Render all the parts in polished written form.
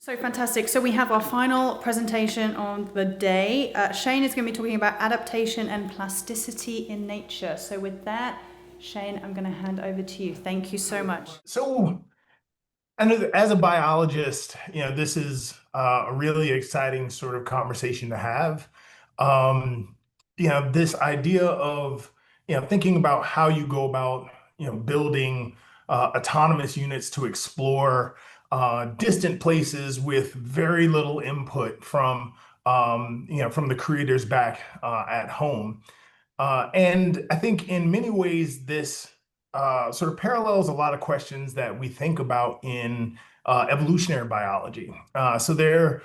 So fantastic. So we have our final presentation on the day. Shane is going to be talking about adaptation and plasticity in nature. So with that, Shane, I'm going to hand over to you. Thank you so much. So, and as a biologist, this is a really exciting sort of conversation to have. Um, this idea of, thinking about how you go about, building autonomous units to explore distant places with very little input from the creators back at home. And I think in many ways, this sort of parallels a lot of questions that we think about in evolutionary biology. So there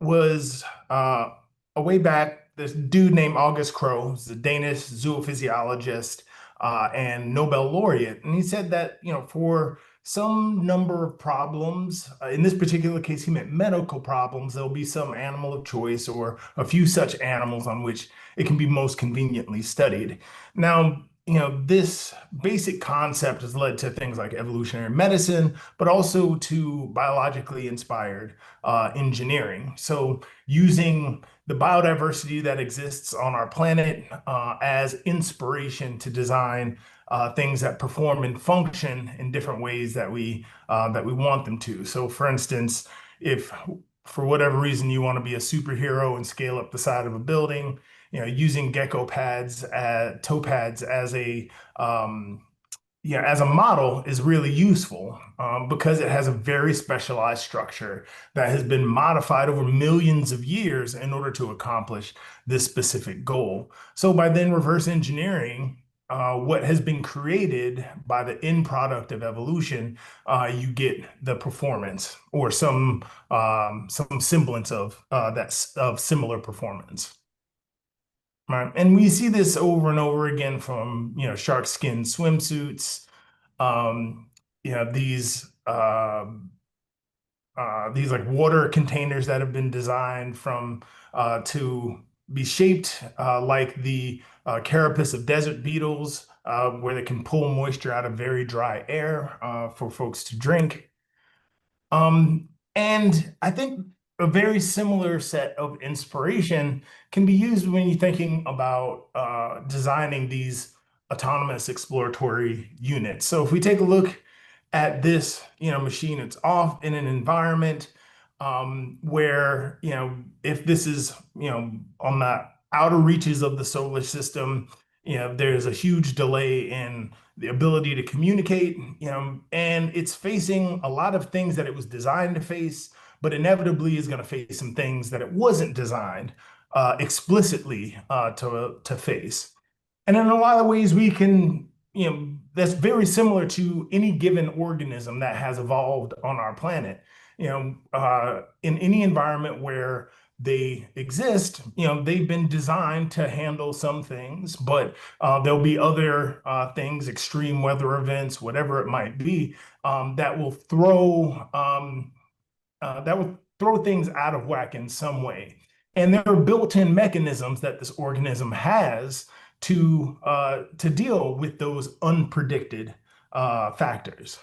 was a way back this dude named August Crow, who's a Danish zoophysiologist and Nobel laureate, and he said that for some number of problems, in this particular case, he meant medical problems. There'll be some animal of choice or a few such animals on which it can be most conveniently studied. Now, this basic concept has led to things like evolutionary medicine, but also to biologically inspired engineering. So, using the biodiversity that exists on our planet as inspiration to design things that perform and function in different ways that we want them to. So, for instance, if for whatever reason you want to be a superhero and scale up the side of a building, using gecko pads, toe pads as a model is really useful because it has a very specialized structure that has been modified over millions of years in order to accomplish this specific goal. So by then reverse engineering what has been created by the end product of evolution, you get the performance or some semblance of of similar performance. Right. And we see this over and over again from, shark skin swimsuits, um, you know, these these like water containers that have been designed from to be shaped like the carapace of desert beetles, where they can pull moisture out of very dry air for folks to drink. And I think a very similar set of inspiration can be used when you're thinking about designing these autonomous exploratory units. So if we take a look at this, machine, it's off in an environment where, if this is, on the outer reaches of the solar system, there's a huge delay in the ability to communicate, and it's facing a lot of things that it was designed to face, but inevitably is going to face some things that it wasn't designed explicitly to face. And in a lot of ways, we can, that's very similar to any given organism that has evolved on our planet. In any environment where they exist, they've been designed to handle some things, but there'll be other things, extreme weather events, whatever it might be, that will throw things out of whack in some way. And there are built-in mechanisms that this organism has to deal with those unpredicted factors.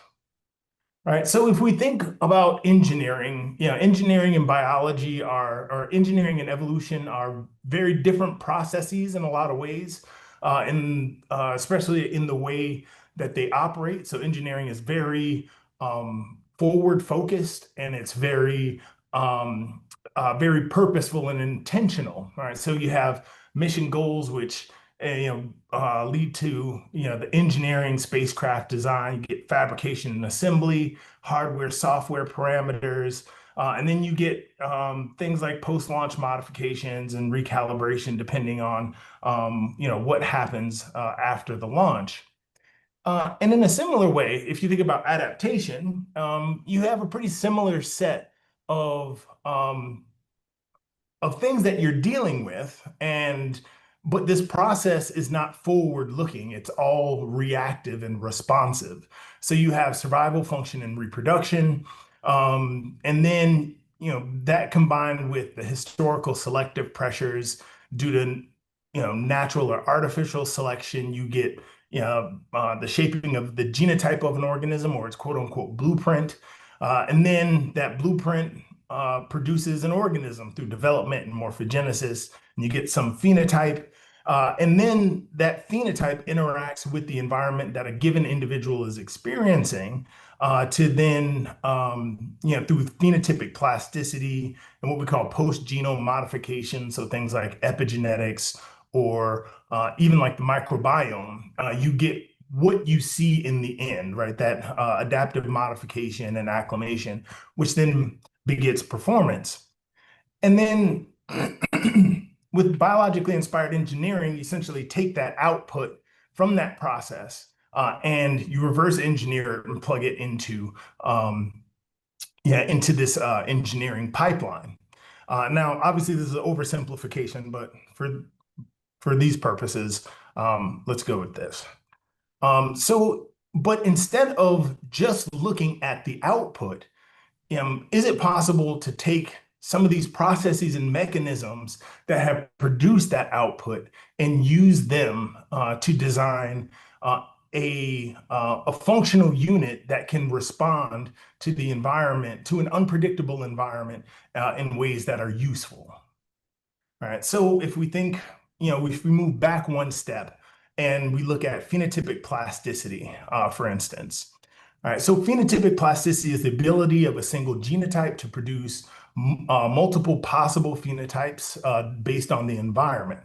Right. So if we think about engineering, engineering and biology or engineering and evolution are very different processes in a lot of ways, especially in the way that they operate. So engineering is very forward focused, and it's very purposeful and intentional. All right. So you have mission goals, which lead to the engineering, spacecraft design. You get fabrication and assembly, hardware, software parameters, and then you get things like post-launch modifications and recalibration, depending on what happens after the launch. And in a similar way, if you think about adaptation, you have a pretty similar set of things that you're dealing with, but this process is not forward looking. It's all reactive and responsive. So you have survival, function, and reproduction. And then, that combined with the historical selective pressures due to, natural or artificial selection, you get, the shaping of the genotype of an organism or its quote unquote blueprint. And then that blueprint produces an organism through development and morphogenesis, and you get some phenotype. And then that phenotype interacts with the environment that a given individual is experiencing to then, through phenotypic plasticity and what we call post-genome modification, so things like epigenetics or even like the microbiome, you get what you see in the end, right? That adaptive modification and acclimation, which then begets performance. And then with biologically inspired engineering, you essentially take that output from that process and you reverse engineer it and plug it into this engineering pipeline. Now, obviously, this is an oversimplification, but for these purposes, let's go with this. But instead of just looking at the output, is it possible to take some of these processes and mechanisms that have produced that output and use them to design a functional unit that can respond to the environment, to an unpredictable environment in ways that are useful? All right, so if we think, if we move back one step and we look at phenotypic plasticity, for instance. All right, so phenotypic plasticity is the ability of a single genotype to produce multiple possible phenotypes based on the environment.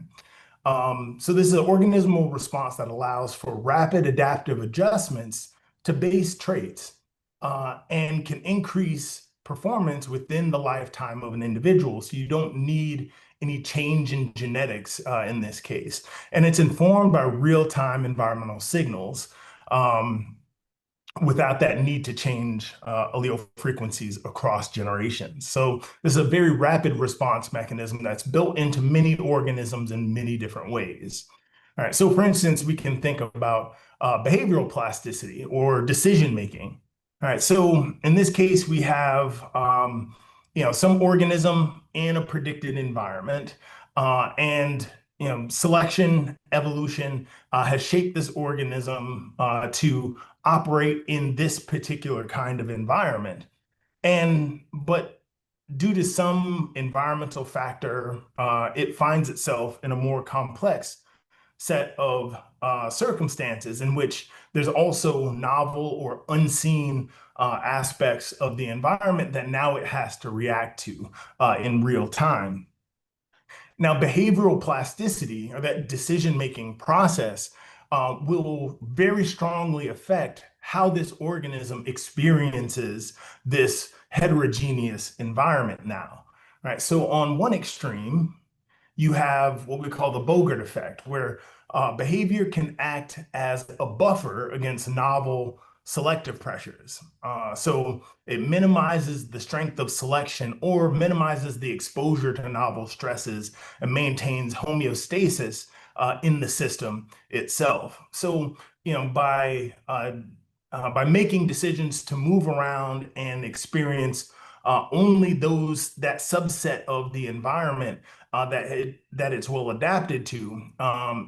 So this is an organismal response that allows for rapid adaptive adjustments to base traits and can increase performance within the lifetime of an individual. So you don't need any change in genetics in this case. And it's informed by real-time environmental signals without that need to change allele frequencies across generations. So this is a very rapid response mechanism that's built into many organisms in many different ways. All right, so for instance, we can think about behavioral plasticity or decision making. All right, so in this case, we have some organism in a predicted environment, and selection, evolution has shaped this organism to operate in this particular kind of environment. But due to some environmental factor, it finds itself in a more complex set of circumstances in which there's also novel or unseen aspects of the environment that now it has to react to in real time. Now, behavioral plasticity, or that decision-making process, will very strongly affect how this organism experiences this heterogeneous environment now. Right? So on one extreme, you have what we call the Bogart effect, where behavior can act as a buffer against novel selective pressures. So it minimizes the strength of selection or minimizes the exposure to novel stresses and maintains homeostasis in the system itself. So, by making decisions to move around and experience only that subset of the environment that it's well adapted to,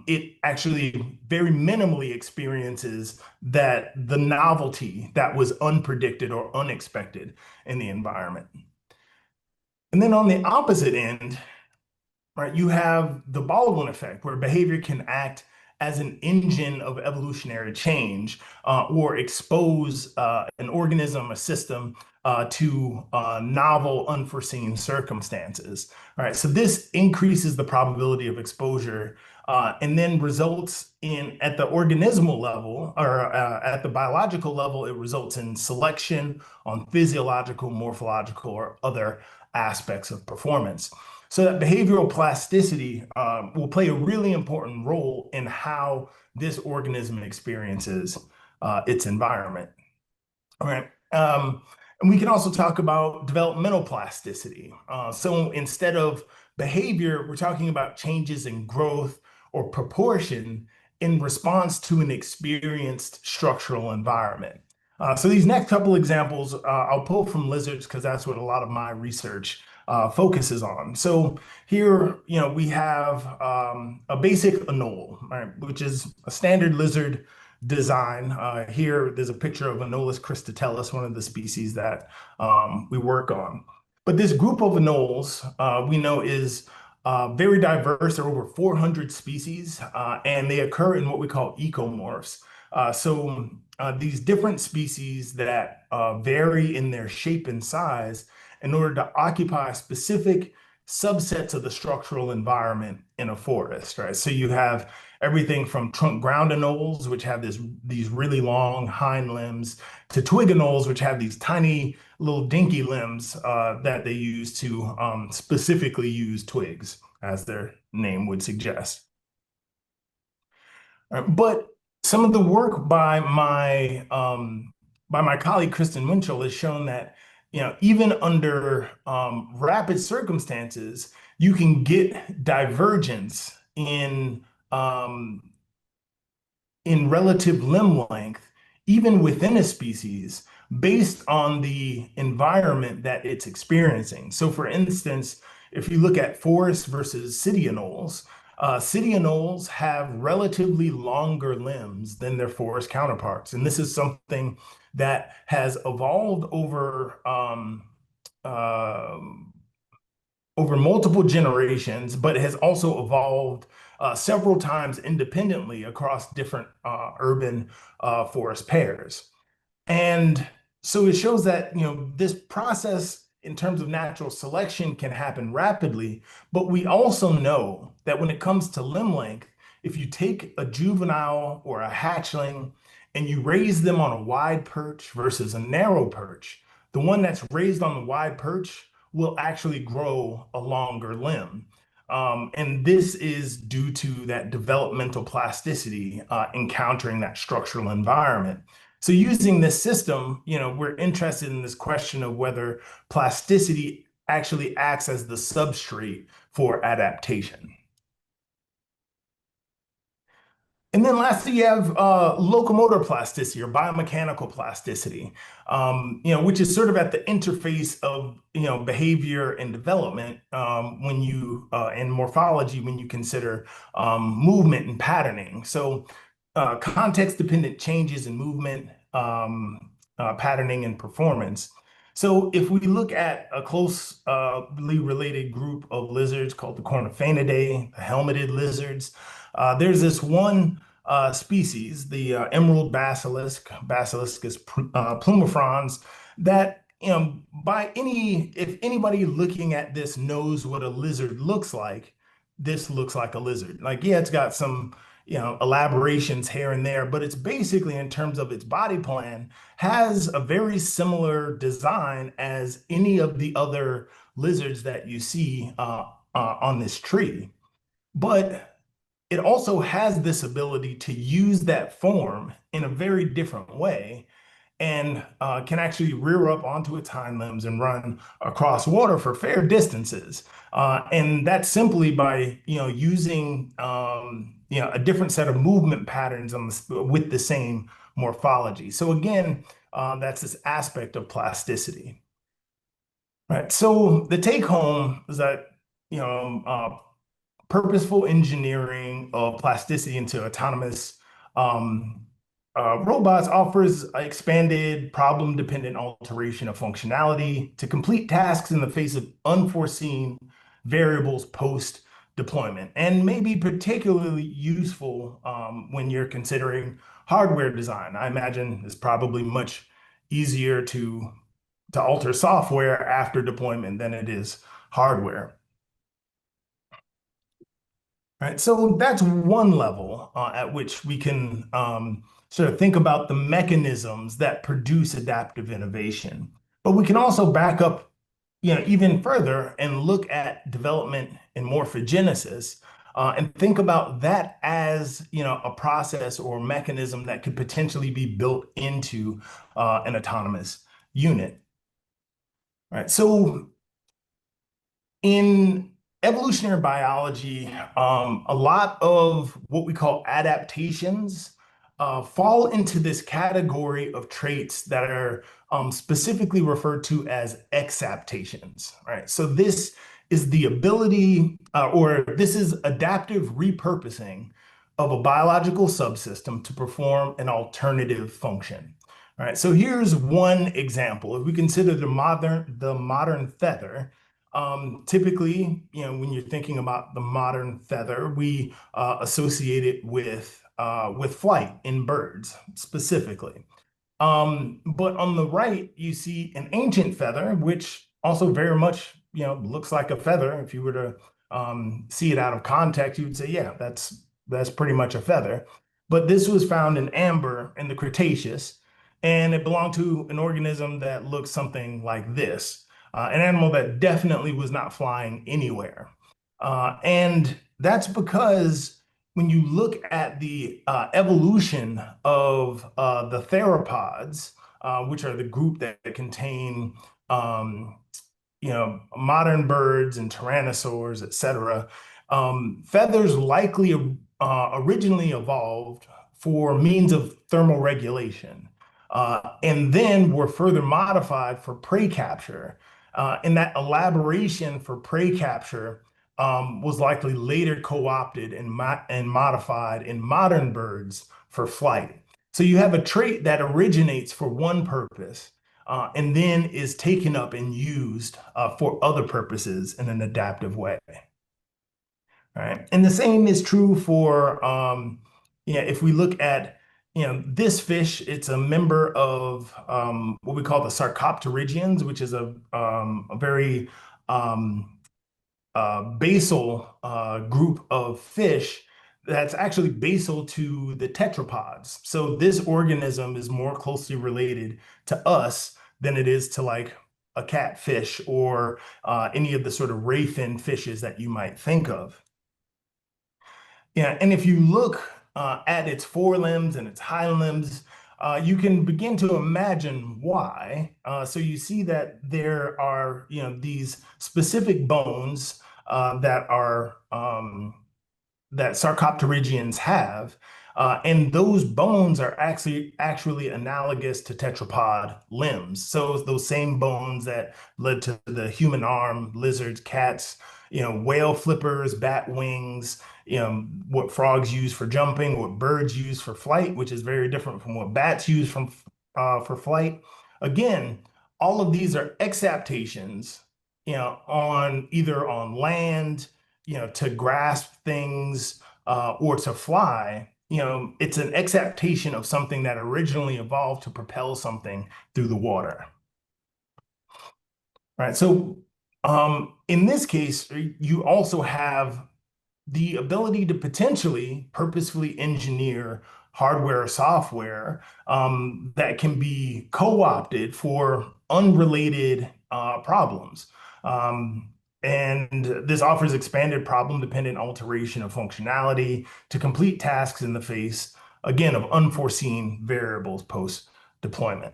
it actually very minimally experiences the novelty that was unpredicted or unexpected in the environment. And then on the opposite end, right, you have the Baldwin effect, where behavior can act as an engine of evolutionary change or expose an organism, a system, to novel, unforeseen circumstances. All right, so this increases the probability of exposure and then results in, at the organismal level or at the biological level, it results in selection on physiological, morphological, or other aspects of performance. So that behavioral plasticity will play a really important role in how this organism experiences its environment. All right. And we can also talk about developmental plasticity. So instead of behavior, we're talking about changes in growth or proportion in response to an experienced structural environment. So these next couple examples, I'll pull from lizards because that's what a lot of my research focuses on. So here, we have a basic anole, right, which is a standard lizard design. Here, there's a picture of Anolis cristatellus, one of the species that we work on. But this group of anoles we know is very diverse. There are over 400 species, and they occur in what we call ecomorphs. These different species that vary in their shape and size in order to occupy specific subsets of the structural environment in a forest, right? So you have everything from trunk ground anoles, which have these really long hind limbs, to twig anoles, which have these tiny little dinky limbs that they use to specifically use twigs, as their name would suggest. But some of the work by my colleague Kristen Winchell has shown that even under rapid circumstances, you can get divergence um, in relative limb length, even within a species, based on the environment that it's experiencing. So, for instance, if you look at forest versus city anoles, city anoles have relatively longer limbs than their forest counterparts. And this is something that has evolved over multiple generations, but has also evolved several times independently across different urban forest pairs. And so it shows that, this process in terms of natural selection can happen rapidly, but we also know that when it comes to limb length, if you take a juvenile or a hatchling and you raise them on a wide perch versus a narrow perch, the one that's raised on the wide perch will actually grow a longer limb. And this is due to that developmental plasticity encountering that structural environment. So using this system, we're interested in this question of whether plasticity actually acts as the substrate for adaptation. And then lastly, you have locomotor plasticity or biomechanical plasticity, which is sort of at the interface of behavior and development and morphology when you consider movement and patterning. So context-dependent changes in movement, patterning, and performance. So if we look at a closely related group of lizards called the Cornophaenidae, the helmeted lizards, there's this one species, the emerald basilisk, Basiliscus plumifrons, that if anybody looking at this knows what a lizard looks like, this looks like a lizard. Like, yeah, it's got some elaborations here and there, but it's basically, in terms of its body plan, has a very similar design as any of the other lizards that you see on this tree. But it also has this ability to use that form in a very different way, and can actually rear up onto its hind limbs and run across water for fair distances. And that's simply by using a different set of movement patterns with the same morphology. So again, that's this aspect of plasticity. Right. So the take home is that purposeful engineering of plasticity into autonomous robots offers expanded problem-dependent alteration of functionality to complete tasks in the face of unforeseen variables post-deployment, and may be particularly useful when you're considering hardware design. I imagine it's probably much easier to alter software after deployment than it is hardware. Right, so that's one level at which we can sort of think about the mechanisms that produce adaptive innovation. But we can also back up, even further and look at development and morphogenesis and think about that as, a process or mechanism that could potentially be built into an autonomous unit. Right, so in evolutionary biology, a lot of what we call adaptations fall into this category of traits that are specifically referred to as exaptations, right? So this is the ability, or this is adaptive repurposing of a biological subsystem to perform an alternative function. All right, so here's one example. If we consider the modern feather, typically, when you're thinking about the modern feather, we associate it with flight in birds specifically. But on the right, you see an ancient feather, which also very much, looks like a feather. If you were to see it out of context, you would say, yeah, that's pretty much a feather. But this was found in amber in the Cretaceous, and it belonged to an organism that looks something like this, an animal that definitely was not flying anywhere. And that's because when you look at the evolution of the theropods, which are the group that contain, um, modern birds and tyrannosaurs, etc., feathers likely originally evolved for means of thermal regulation, and then were further modified for prey capture. And that elaboration for prey capture was likely later co-opted and modified in modern birds for flight. So you have a trait that originates for one purpose, and then is taken up and used for other purposes in an adaptive way. All right. And the same is true for, if we look at, this fish, it's a member of what we call the Sarcopterygians, which is a very um, basal group of fish that's actually basal to the tetrapods. So this organism is more closely related to us than it is to like a catfish or any of the sort of ray fin fishes that you might think of. Yeah, and if you look at its forelimbs and its hind limbs, you can begin to imagine why. So you see that there are, these specific bones that are that Sarcopterygians have. And those bones are actually analogous to tetrapod limbs. So those same bones that led to the human arm, lizards, cats, whale flippers, bat wings, what frogs use for jumping, what birds use for flight, which is very different from what bats use for flight. Again, all of these are exaptations, on either on land, to grasp things or to fly. It's an exaptation of something that originally evolved to propel something through the water. Right. So in this case, you also have the ability to potentially purposefully engineer hardware or software that can be co-opted for unrelated problems. Um, and this offers expanded problem-dependent alteration of functionality to complete tasks in the face, again, of unforeseen variables post-deployment.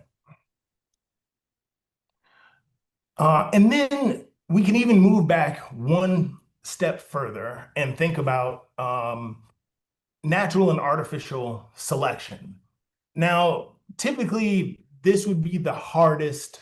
And then we can even move back one step further and think about natural and artificial selection. Now, typically, this would be the hardest,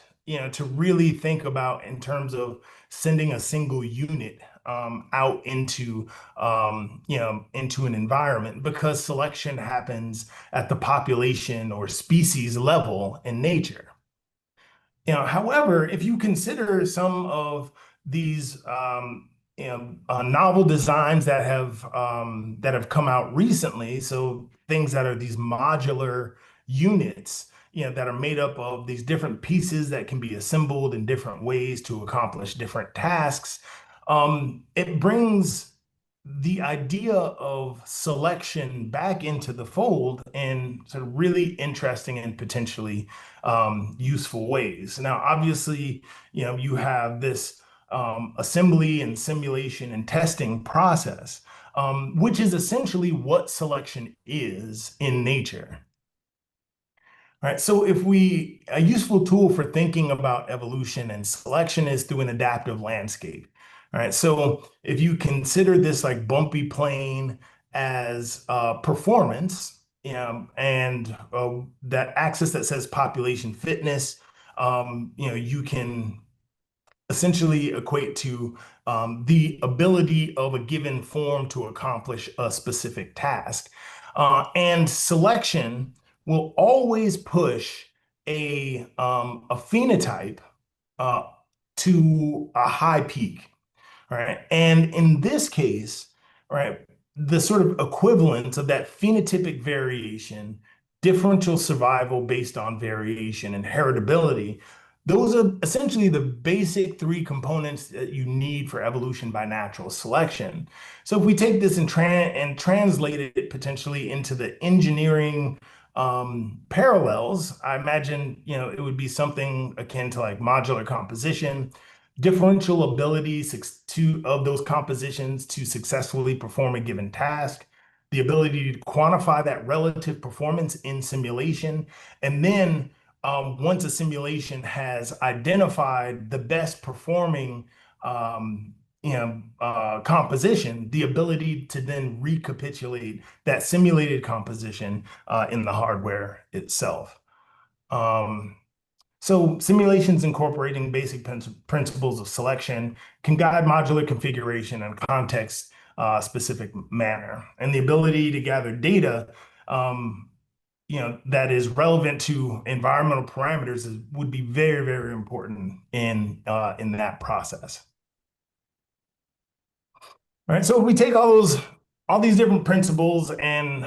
to really think about in terms of sending a single unit out into an environment, because selection happens at the population or species level in nature. However, if you consider some of these novel designs that have come out recently, so things that are these modular units, that are made up of these different pieces that can be assembled in different ways to accomplish different tasks, it brings the idea of selection back into the fold in sort of really interesting and potentially useful ways. Now, obviously, you have this assembly and simulation and testing process, which is essentially what selection is in nature. All right, so a useful tool for thinking about evolution and selection is through an adaptive landscape. All right, so if you consider this like bumpy plane as performance, and that axis that says population fitness, you can essentially equate to the ability of a given form to accomplish a specific task. And selection will always push a phenotype uh, to a high peak. Right. And in this case, right, the sort of equivalence of that phenotypic variation, differential survival based on variation, and heritability, those are essentially the basic three components that you need for evolution by natural selection. So if we take this and translate it potentially into the engineering parallels, I imagine, it would be something akin to like modular composition, differential ability of those compositions to successfully perform a given task, the ability to quantify that relative performance in simulation, and then once a simulation has identified the best performing composition, the ability to then recapitulate that simulated composition in the hardware itself. Um, so simulations incorporating basic principles of selection can guide modular configuration in a context specific manner. And the ability to gather data, that is relevant to environmental parameters would be very, very important in that process. Right. So we take all these different principles and,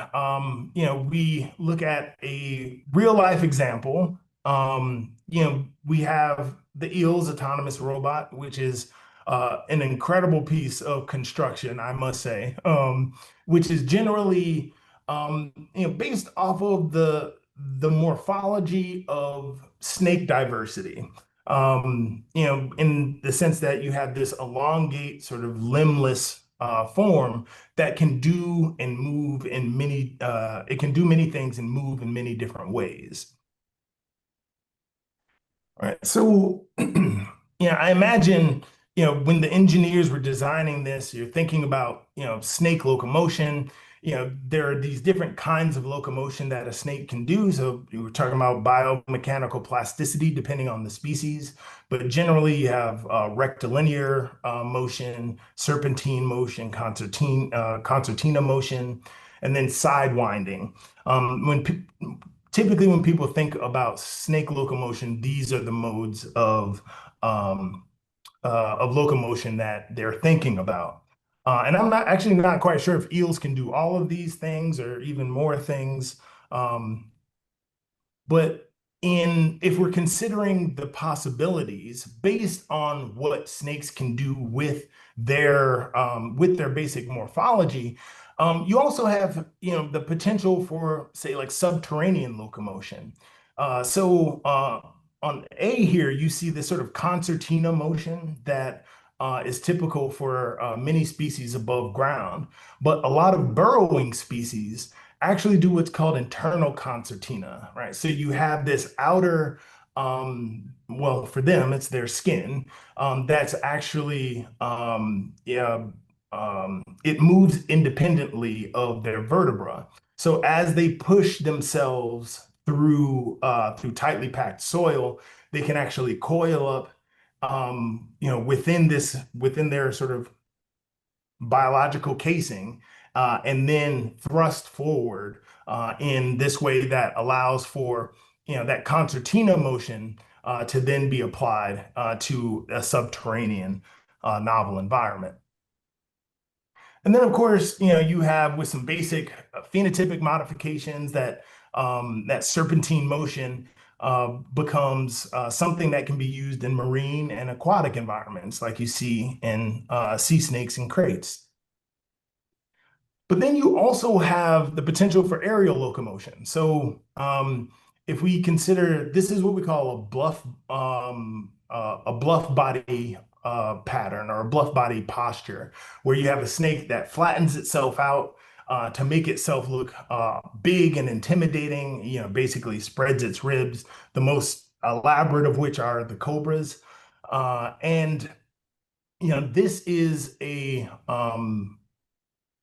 we look at a real life example. We have the EELS autonomous robot, which is an incredible piece of construction, I must say, which is generally, based off of the morphology of snake diversity. In the sense that you have this elongate, sort of limbless form that can do and move in it can do many things and move in many different ways. Right. So, I imagine, when the engineers were designing this, you're thinking about, snake locomotion. There are these different kinds of locomotion that a snake can do. So you were talking about biomechanical plasticity depending on the species, but generally you have rectilinear motion, serpentine motion, concertina motion, and then sidewinding. Typically when people think about snake locomotion, these are the modes of locomotion that they're thinking about. And I'm not quite sure if eels can do all of these things or even more things. Um, but if we're considering the possibilities based on what snakes can do with their basic morphology, you also have the potential for, say, like subterranean locomotion. So on A here, you see this sort of concertina motion that is typical for many species above ground, but a lot of burrowing species actually do what's called internal concertina, right? So you have this outer, well, for them, it's their skin, that's actually, yeah, it moves independently of their vertebra. So as they push themselves through tightly packed soil, they can actually coil up, within their sort of biological casing, and then thrust forward in this way that allows for that concertina motion to then be applied to a subterranean novel environment. And then, of course, you have with some basic phenotypic modifications that serpentine motion becomes something that can be used in marine and aquatic environments, like you see in sea snakes and kraits. But then you also have the potential for aerial locomotion. So if we consider this is what we call a bluff body pattern or a bluff body posture, where you have a snake that flattens itself out to make itself look big and intimidating. Basically spreads its ribs, the most elaborate of which are the cobras, and this is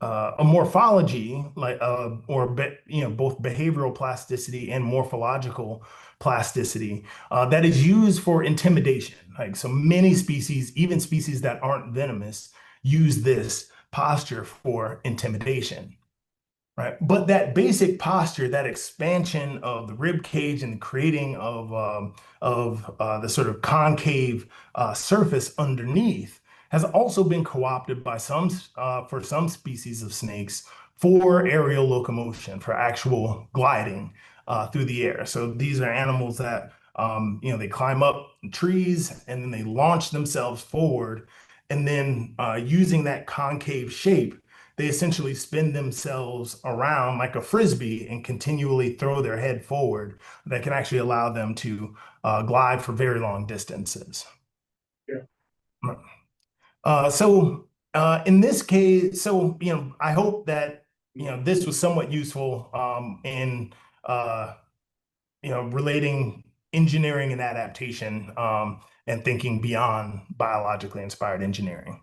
a morphology like both behavioral plasticity and morphological plasticity that is used for intimidation. Like so many species, even species that aren't venomous, use this posture for intimidation. Right. But that basic posture, that expansion of the rib cage and the creating of the sort of concave surface underneath has also been co-opted by for some species of snakes for aerial locomotion, for actual gliding through the air. So these are animals that they climb up trees and then they launch themselves forward, and then using that concave shape they essentially spin themselves around like a frisbee and continually throw their head forward that can actually allow them to glide for very long distances. Yeah. In this case, I hope that this was somewhat useful in relating engineering and adaptation and thinking beyond biologically inspired engineering.